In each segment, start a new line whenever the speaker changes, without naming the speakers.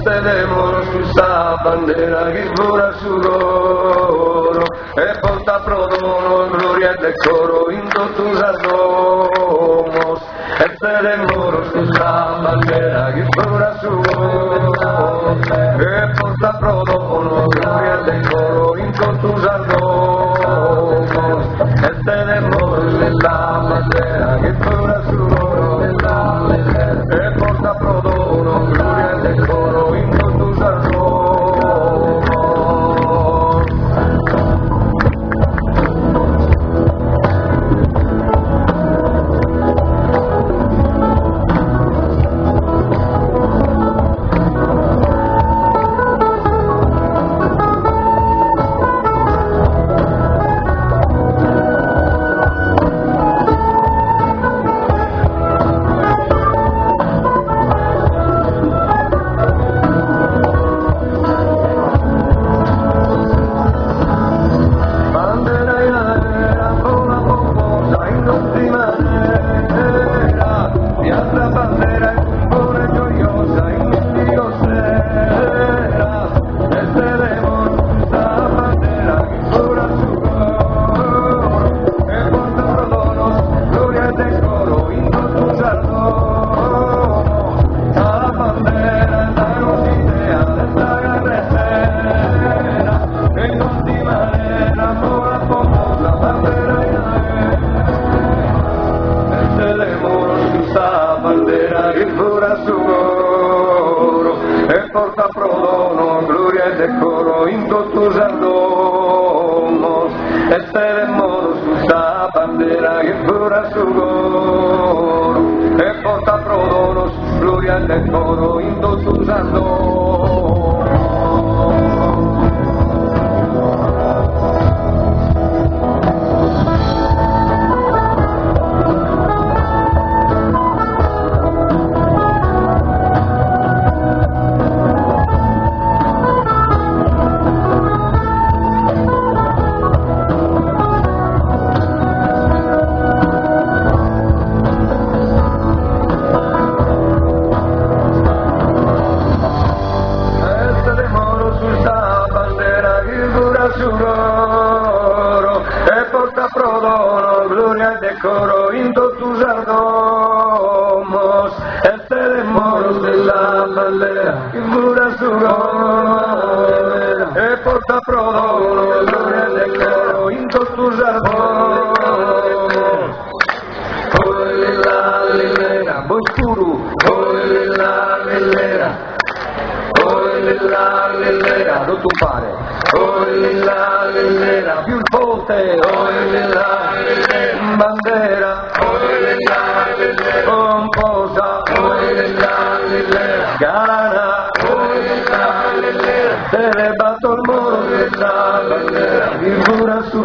Tenemos esta bandera que fura su oro, porta prodono, gloria e decoro in totus domos. Tenemos esta bandera que fura su oro, porta prodono, gloria e decoro in totus domos. Tenemos esta bandera que fura su oro, porta prodono, gloria e decoro in totus domos. Porta prodono, gloria e decoro in totus domos. Esseremo su sta bandera che fura su oro, e porta prodono, gloria e decoro in totus domos. Prodono, gloria e decoro in totus domos. Tenemos della bandera che fura su oro, e porta prodono, gloria e decoro in totus domos. Oi la lillera, Boscuru, oi la lillera, oi la lillera, dove tu pare, oi la lillera, più il ponte, oi la lillera, bandera, oi la lillera, composa, oi la lillera, galana, oi la lillera, te le batto il muro della bandera, il pura su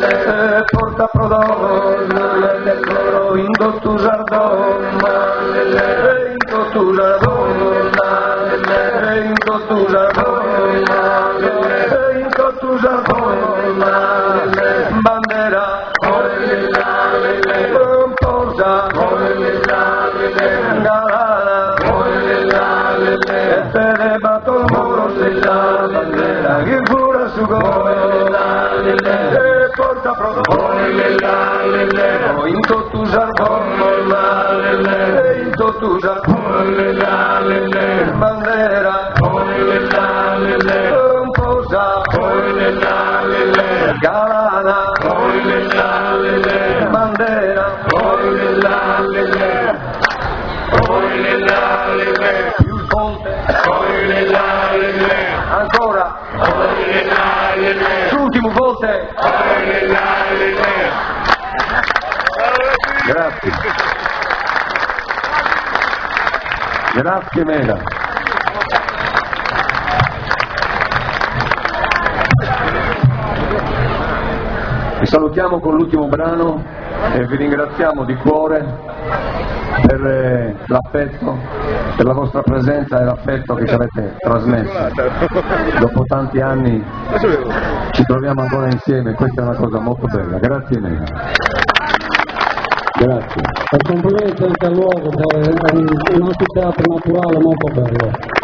e porta prodono, gloria e decoro in totus domos, in totus domos, in totus domos, in totus domos, bandera, composa, galana, e te ne batto il muro della bandera, che fura su e porta prodono, in totus domos, in totus domos, bandera, composa, galana, bandera, più il ponte, ancora, l'ultimo ponte, grazie, grazie Mela. Vi salutiamo con l'ultimo brano e vi ringraziamo di cuore per l'affetto, per la vostra presenza e l'affetto che ci avete trasmesso. Dopo tanti anni ci troviamo ancora insieme, questa è una cosa molto bella. Grazie mille. Grazie.
E complimenti anche a loro, che è un anfiteatro naturale molto bello.